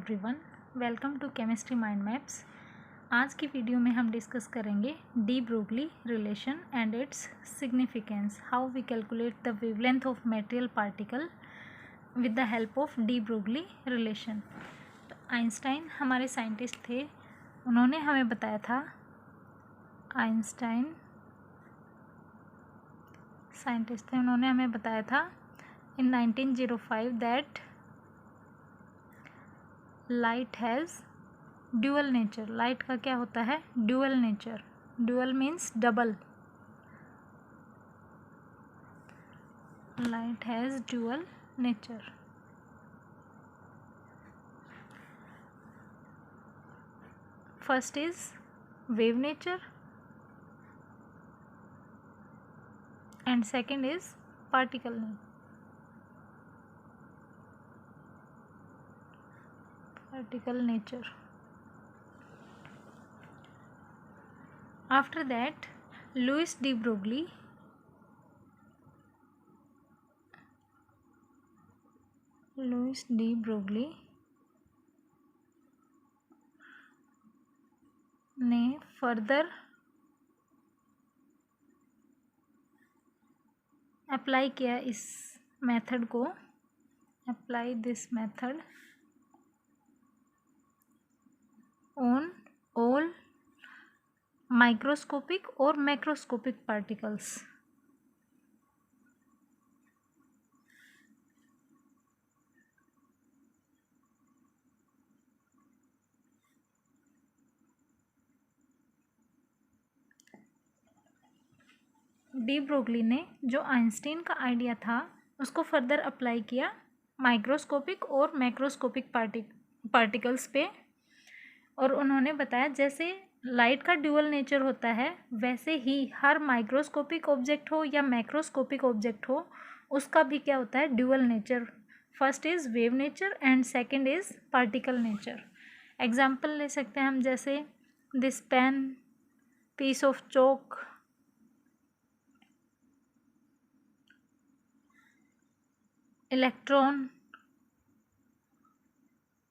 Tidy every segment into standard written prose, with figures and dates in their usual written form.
Everyone, welcome to chemistry mind maps. आज की video में हम डिस्कस करेंगे de Broglie relation and its significance, how we calculate the wavelength of material particle with the help of de Broglie relation. तो Einstein हमारे scientist थे, उन्होंने हमें बताया था, आइंस्टाइन साइंटिस्ट थे, उन्होंने हमें बताया था इन 1905 that light has dual nature. Light का क्या होता है? Dual nature. Dual means double. Light has dual nature. First is wave nature and second is particle nature. Particle nature. After that, Louis de Broglie ने further apply किया इस method को, apply this method on all microscopic और macroscopic particles. De Broglie ने जो Einstein का idea था उसको फर्दर अप्लाई किया माइक्रोस्कोपिक और मैक्रोस्कोपिक पार्टिकल्स पे, और उन्होंने बताया जैसे लाइट का ड्यूअल नेचर होता है वैसे ही हर माइक्रोस्कोपिक ऑब्जेक्ट हो या मैक्रोस्कोपिक ऑब्जेक्ट हो उसका भी क्या होता है? Dual nature. First is wave nature and second is particle nature. Example ले सकते हैं हम, जैसे this pen, piece of chalk, electron,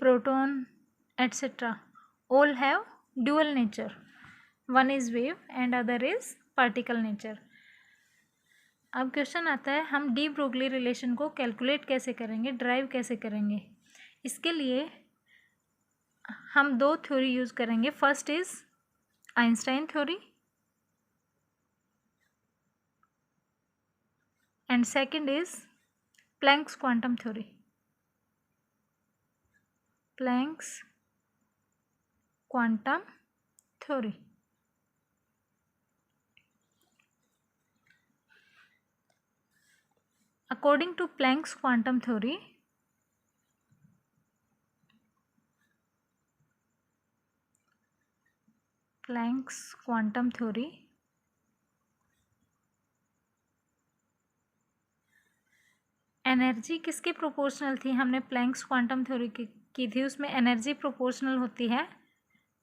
proton, etc. all have dual nature. One is wave and other is particle nature. अब question आता है हम de Broglie relation को कैलकुलेट कैसे करेंगे, ड्राइव कैसे करेंगे। इसके लिए हम दो थ्योरी यूज़ करेंगे। First is Einstein theory and second is Planck's quantum theory. Planck's quantum theory. According to Planck's quantum theory, energy किसके प्रोपोर्शनल थी? हमने प्लैंक्स क्वांटम थ्योरी की थी, उसमें एनर्जी प्रोपोर्शनल होती है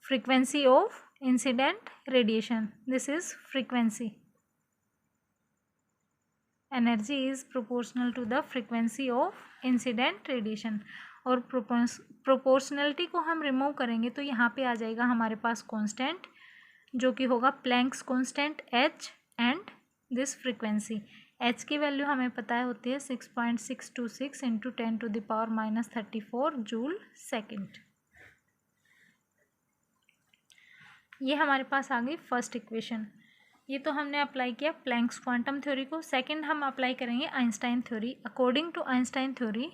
frequency of incident radiation. This is frequency. Energy is proportional to the frequency of incident radiation. और proportionality को हम रिमूव करेंगे तो यहाँ पे आ जाएगा हमारे पास कांस्टेंट, जो कि होगा Planck's constant h and this frequency. h की वैल्यू हमें पता है होती है 6.626 इंटू 10⁻⁻34 जूल सेकेंड। ये हमारे पास आ गई फर्स्ट इक्वेशन। ये तो हमने अप्लाई किया प्लैंक्स क्वांटम थ्योरी को। सेकंड हम अप्लाई करेंगे Einstein theory. According to Einstein theory,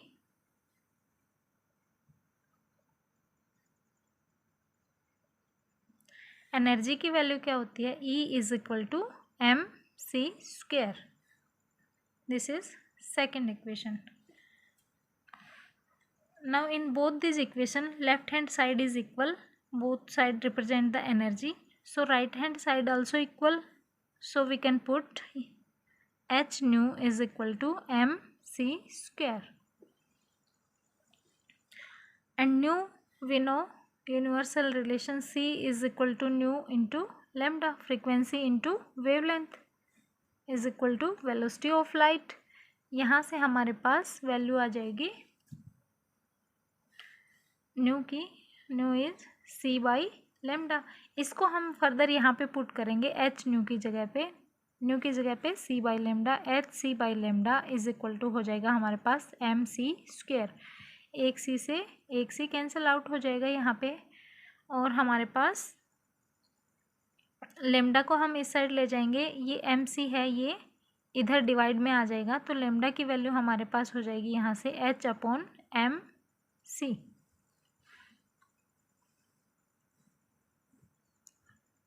energy की वैल्यू क्या होती है? E is equal to mc²। This is second equation. Now in both this equation left hand side is equal, both side represent the energy, so right hand side also equal, so we can put h nu is equal to mc², and nu we know universal relation C is equal to nu into lambda, frequency into wavelength is equal to velocity of light। यहाँ से हमारे पास value आ जाएगी nu is c by lambda. इसको हम further यहाँ पे पुट करेंगे एच न्यू की जगह पे C by lambda. H C by lambda is equal to हो जाएगा हमारे पास एम सी स्क्वेयर। एक सी से एक सी कैंसिल आउट हो जाएगा यहाँ पे, और हमारे पास लेमडा को हम इस साइड ले जाएंगे, ये एम सी है, ये इधर डिवाइड में आ जाएगा, तो लेमडा की वैल्यू हमारे पास हो जाएगी यहाँ से एच अपॉन एम सी।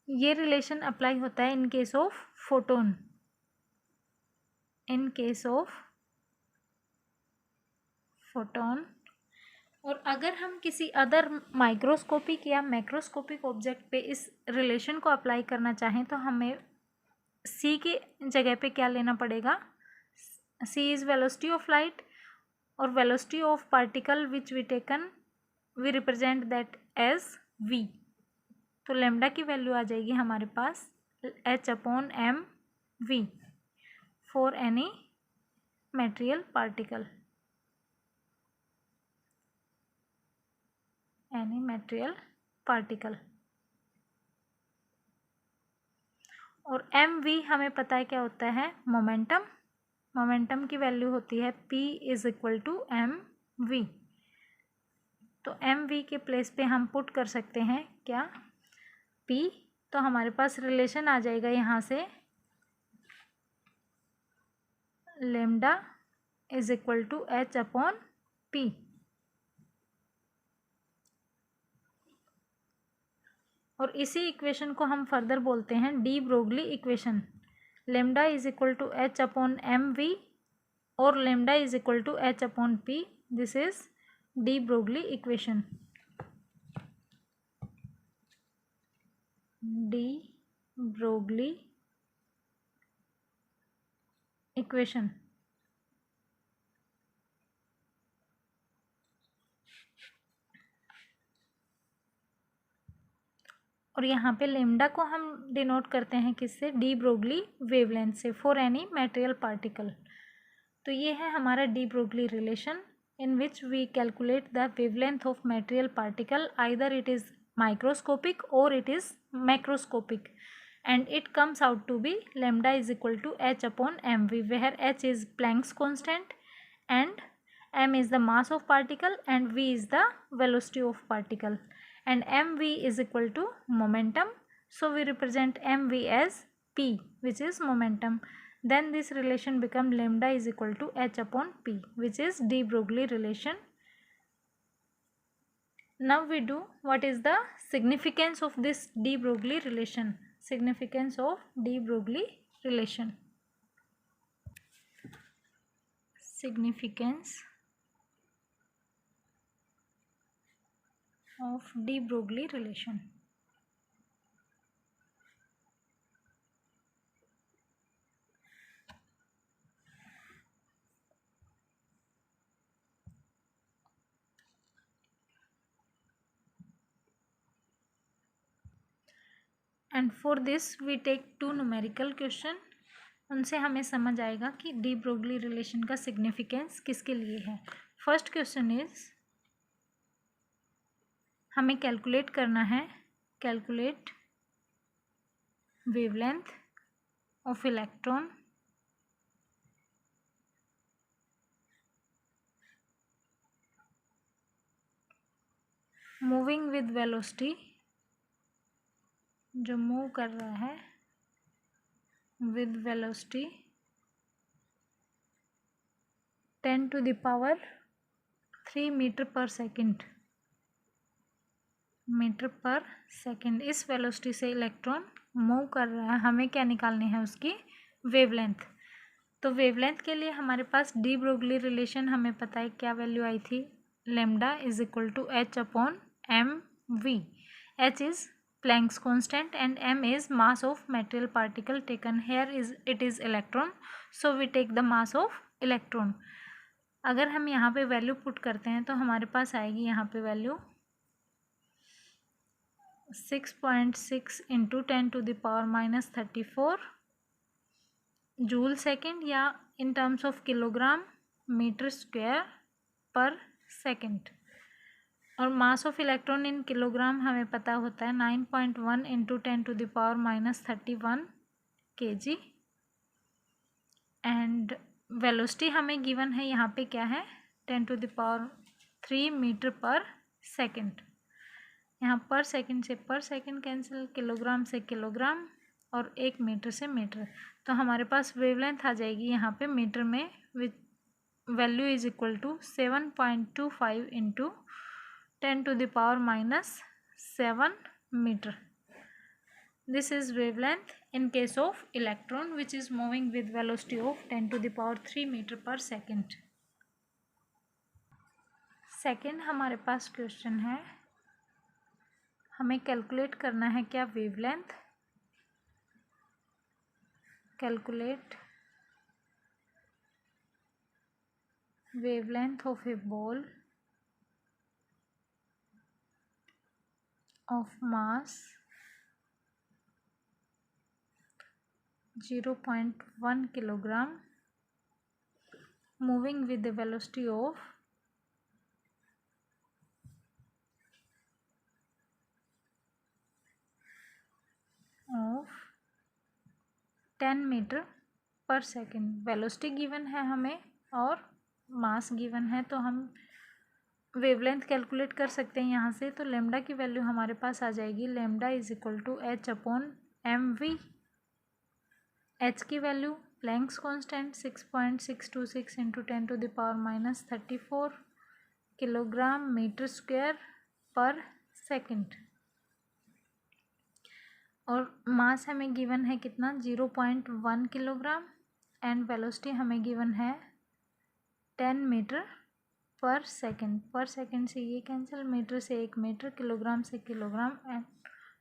ये रिलेशन अप्लाई होता है इन केस ऑफ फोटोन। और अगर हम किसी अदर माइक्रोस्कोपिक या मैक्रोस्कोपिक ऑब्जेक्ट पे इस रिलेशन को अप्लाई करना चाहें तो हमें सी की जगह पे क्या लेना पड़ेगा, C is velocity of light और velocity of particle which we represent that as V. तो लेमडा की वैल्यू आ जाएगी हमारे पास H upon M V for any material particle. और एम वी हमें पता है क्या होता है, मोमेंटम की वैल्यू होती है P is equal to M V. तो एम वी के प्लेस पे हम पुट कर सकते हैं क्या, P। तो हमारे पास रिलेशन आ जाएगा यहाँ से lambda is equal to H upon P। और इसी इक्वेशन को हम फर्दर बोलते हैं de Broglie equation. Lambda is equal to H upon M V और lambda is equal to H upon P. This is de Broglie equation. De Broglie equation. और यहाँ पे लेमडा को हम डिनोट करते हैं किससे, डी ब्रोगली वेवलेंथ से, फॉर एनी मटेरियल पार्टिकल। तो ये है हमारा D Broglie relation in which we calculate the wavelength of material particle, either it is microscopic or it is macroscopic, and it comes out to be lambda is equal to h upon mv, where h is Planck's constant and m is the mass of particle and v is the velocity of particle, and mv is equal to momentum. So we represent mv as p, which is momentum. Then this relation become lambda is equal to h upon p, which is de Broglie relation. Now we do what is the significance of this de Broglie relation. Significance of de Broglie relation. Significance of de Broglie relation. And for this we take two numerical question. उनसे हमें समझ आएगा कि de Broglie relation का significance किसके लिए है। First question is, हमें कैलकुलेट करना है, calculate wavelength of electron moving with velocity, जो मूव कर रहा है with velocity 10 to the power 3 metre पर सेकेंड। इस वेलोसिटी से इलेक्ट्रॉन मूव कर रहा है, हमें क्या निकालनी है, उसकी वेवलेंथ। तो वेवलेंथ के लिए हमारे पास डी ब्रोगली रिलेशन हमें पता है, क्या वैल्यू आई थी, lambda is equal to H upon M V. H is Planck's constant and m is mass of material particle taken, here is it is electron, so we take the mass of electron. अगर हम यहाँ पे value put करते हैं तो हमारे पास आएगी यहाँ पे value 6.6 into 10 to the power minus 34 joule second, या in terms of kilogram metre square पर सेकेंड। और mass of electron in kilogram हमें पता होता है 9.1 इंटू 10⁻31 kg। एंड वेलोसिटी हमें गिवन है यहाँ पे क्या है 10⁻³ मीटर पर सेकेंड। यहाँ पर सेकेंड से पर सेकेंड कैंसिल, किलोग्राम से किलोग्राम और 1 मीटर से मीटर। तो हमारे पास वेवलेंथ आ जाएगी यहाँ पे मीटर में, which value is equal to 7.25 into 10⁻⁻7 metre. This is wavelength in case of electron which is moving with velocity of 10⁻³ metre पर सेकेंड। सेकेंड हमारे पास क्वेश्चन है, हमें कैलकुलेट करना है क्या wavelength, calculate wavelength of a ball of mass 0.1 kilogram moving with the velocity of 10 metre पर second. Velocity given है हमें और मास गिवन है, तो हम वेवलेंथ कैलकुलेट कर सकते हैं यहाँ से। तो लेमडा की वैल्यू हमारे पास आ जाएगी, lambda is equal to h/mv। h की value Planck's constant 6.626 into 10⁻34 kilogram metre square पर सेकेंड। और मास हमें गिवन है कितना 0.1 किलोग्राम एंड वेलोसिटी हमें गिवन है 10 मीटर पर सेकेंड। पर सेकेंड से ये कैंसिल, मीटर से 1 मीटर, किलोग्राम से किलोग्राम। एंड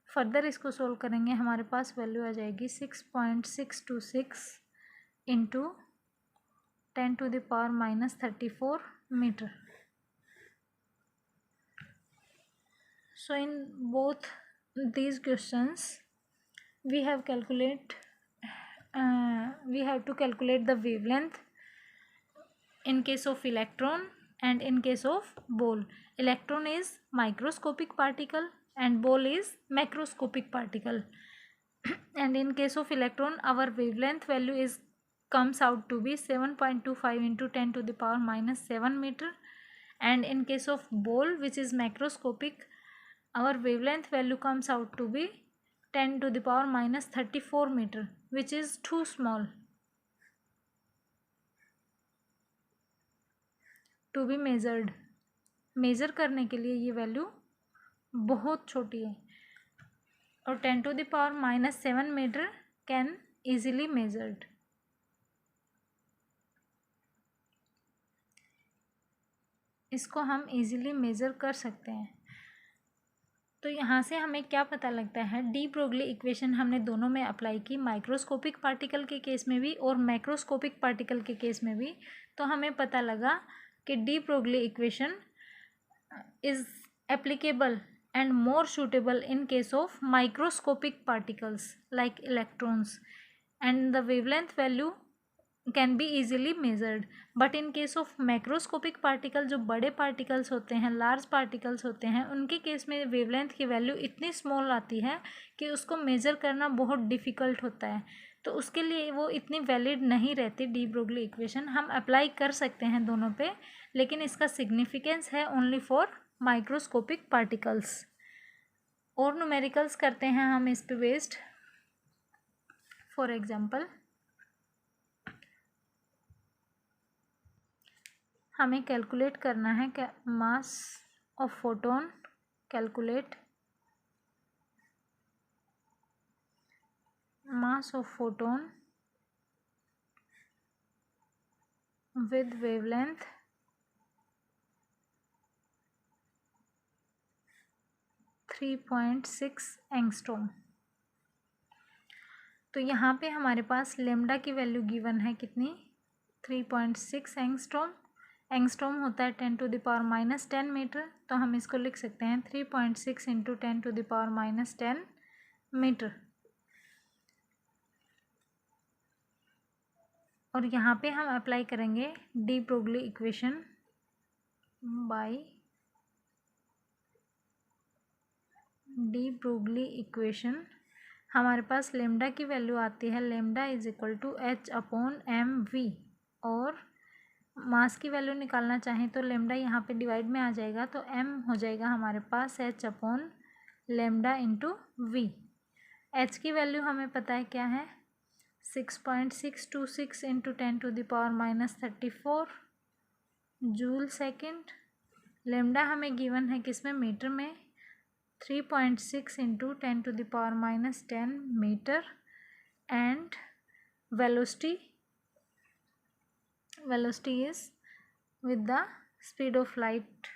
फर्दर इसको सोल्व करेंगे, हमारे पास वैल्यू आ जाएगी 6.626 into 10⁻34 metre. So in both these questions we have to calculate the wavelength in case of electron and in case of ball. Electron is microscopic particle and ball is macroscopic particle. And in case of electron our wavelength value comes out to be 7.25 into 10⁻⁻7 meter, and in case of ball which is macroscopic our wavelength value comes out to be 10⁻⁻34 meter, which is too small to be measured. Measure करने के लिए ये value बहुत छोटी है, और 10⁻⁻7 metre can easily measured. इसको हम easily मेज़र कर सकते हैं। तो यहाँ से हमें क्या पता लगता है, डी ब्रोगली इक्वेशन हमने दोनों में अप्लाई की, माइक्रोस्कोपिक पार्टिकल के केस में भी और मैक्रोस्कोपिक पार्टिकल के केस में भी। तो हमें पता लगा कि de Broglie equation is applicable and more suitable in case of microscopic particles like electrons, and the wavelength value can be easily measured. But in case of macroscopic particle, जो बड़े particles होते हैं, large particles होते हैं, उनके case में wavelength की value इतनी स्मॉल आती है कि उसको मेज़र करना बहुत डिफ़िकल्ट होता है। तो उसके लिए वो इतनी वैलिड नहीं रहती डी ब्रोगली इक्वेशन। हम अप्लाई कर सकते हैं दोनों पे, लेकिन इसका सिग्निफिकेंस है ओनली फॉर माइक्रोस्कोपिक पार्टिकल्स। और न्यूमेरिकल्स करते हैं हम इस पे बेस्ड। फॉर एग्जांपल हमें कैलकुलेट करना है क्या mass of photon, calculate mass of photon with wavelength 3.6 angstrom. तो यहाँ पे हमारे पास लेमडा की वैल्यू गिवन है कितनी 3.6 एंगस्ट्रॉम। एंगस्ट्रॉम होता है 10⁻⁻10 मीटर, तो हम इसको लिख सकते हैं 3.6 इंटू 10⁻⁻10 मीटर। और यहाँ पे हम अप्लाई करेंगे de Broglie equation by D Broglie equation, हमारे पास लेमडा की वैल्यू आती है lambda is equal to h/mv, और मास की वैल्यू निकालना चाहें तो लेमडा यहाँ पे डिवाइड में आ जाएगा, तो m हो जाएगा हमारे पास h/λ इंटू v। h की वैल्यू हमें पता है क्या है, 6.626 इंटू 10⁻⁻34 जूल सेकेंड। लेमडा हमें गिवन है किस में, मीटर में, 3.6 into 10⁻10 metre. And velocity is with the speed of light.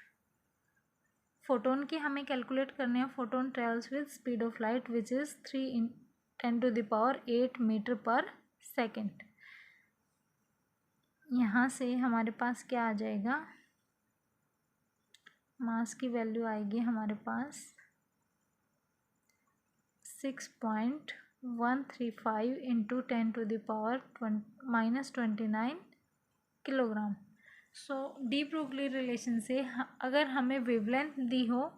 Photon की हमें कैलकुलेट करने हैं, photon travels with speed of light which is 3×10⁸ metre पर सेकेंड। यहाँ से हमारे पास क्या आ जाएगा, मास की वैल्यू आएगी हमारे पास 6.135 इंटू 10⁻⁻29 किलोग्राम। सो डी ब्रोगली रिलेशन से अगर हमें वेवलेंथ दी हो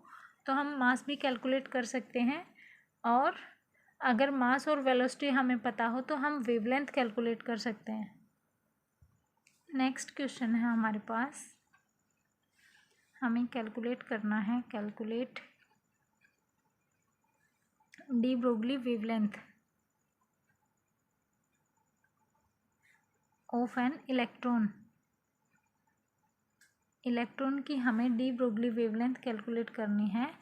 तो हम मास भी कैलकुलेट कर सकते हैं, और अगर मास और वेलोसिटी हमें पता हो तो हम वेवलेंथ कैलकुलेट कर सकते हैं। नेक्स्ट क्वेश्चन है हमारे पास, हमें कैलकुलेट करना है, calculate de Broglie wavelength of an electron. Electron की हमें डी ब्रोगली वेवलेंथ कैलकुलेट करनी है,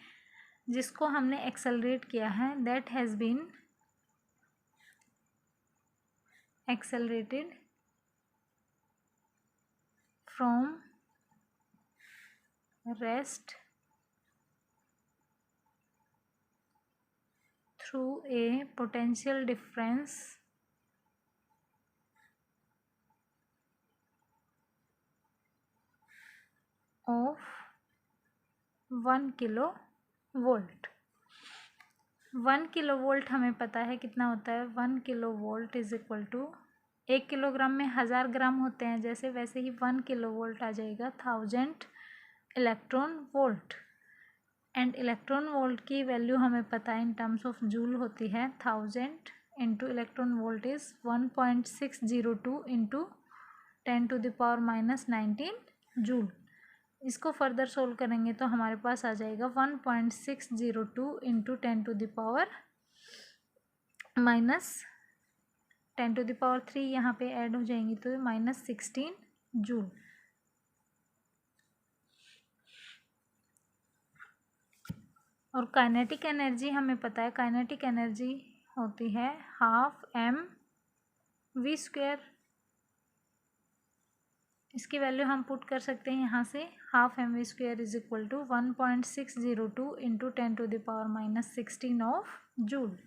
जिसको हमने एक्सेलरेट किया है, that has been accelerated from rest through a potential difference of 1 kilo volt. 1 kilo volt हमें पता है कितना होता है, 1 kilo volt is equal to 1 kilogram में 1000 ग्राम होते हैं, जैसे वैसे ही 1 किलो वोल्ट आ जाएगा 1000 electron volt. And electron volt की वैल्यू हमें पता है इन टर्म्स ऑफ जूल होती है, 1000 into electron volt is 1.602 into 10⁻⁻19 joule. इसको फर्दर सोल्व करेंगे तो हमारे पास आ जाएगा 1.602 इंटू 10⁻⁻3 यहाँ पे ऐड हो जाएंगी तो -16 जूल। और काइनेटिक एनर्जी हमें पता है, काइनेटिक एनर्जी होती है 12mv²। इसकी वैल्यू हम पुट कर सकते हैं यहाँ से, 12mv² is equal to 1.602 into 10⁻⁻16 of joule.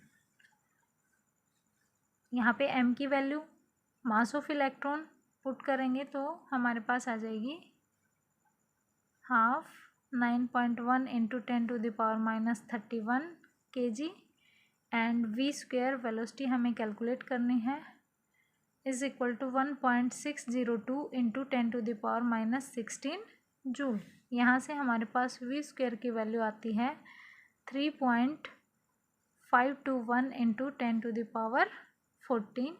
यहाँ पे m की value mass of electron put करेंगे तो हमारे पास आ जाएगी 9.1 into 10⁻31 kg। And v² velocity हमें कैलकुलेट करनी है, is equal to 1.602 into 10⁻16 joule. यहाँ से हमारे पास v² की वैल्यू आती है 3.521 इंटू 10⁻14,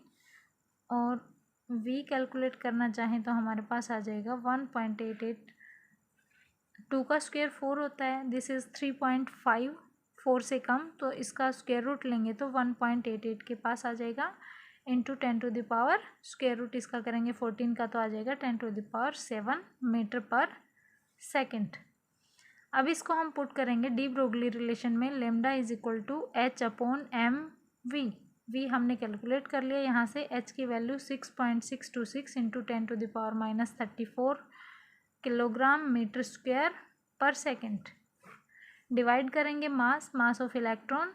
और v कैलकुलेट करना चाहें तो हमारे पास आ जाएगा 1.88। 2 का स्क्वायर 4 होता है, दिस इज़ 3.5, 4 से कम, तो इसका स्क्वायर रूट लेंगे तो 1.88 के पास आ जाएगा, इंटू 10⁻, स्क्वायर रूट इसका करेंगे 14 का तो आ जाएगा 10⁻7 मीटर पर सेकेंड। अब इसको हम पुट करेंगे डी ब्रोगली रिलेशन में, lambda is equal to h/mv। v हमने कैलकुलेट कर लिया, यहाँ से h की value 6.626 into 10⁻34 kilogram metre square पर सेकेंड। डिवाइड करेंगे mass of electron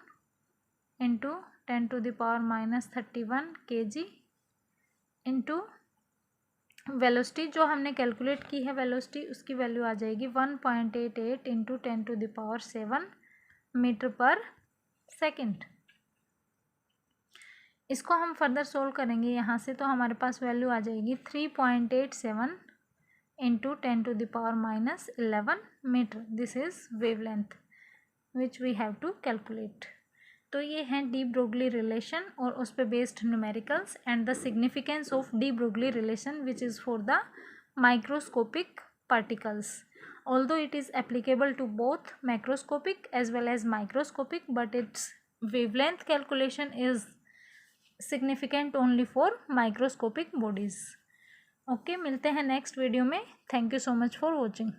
into 10⁻31 kg into velocity जो हमने कैलकुलेट की है, वेलोसिटी उसकी वैल्यू आ जाएगी 1.88 इंटू 10⁻7 मीटर पर सेकेंड। इसको हम फर्दर सोल्व करेंगे यहाँ से तो हमारे पास वैल्यू आ जाएगी 3.87 into 10⁻11 metre. This is wavelength. Which we have to calculate. तो ये हैं डी ब्रोगली रिलेशन और उस पर based numericals and the significance of de Broglie relation which is for the microscopic particles. Although it is applicable to both macroscopic as well as microscopic, but its wavelength calculation is significant only for microscopic bodies. Okay, मिलते हैं next video में. Thank you so much for watching.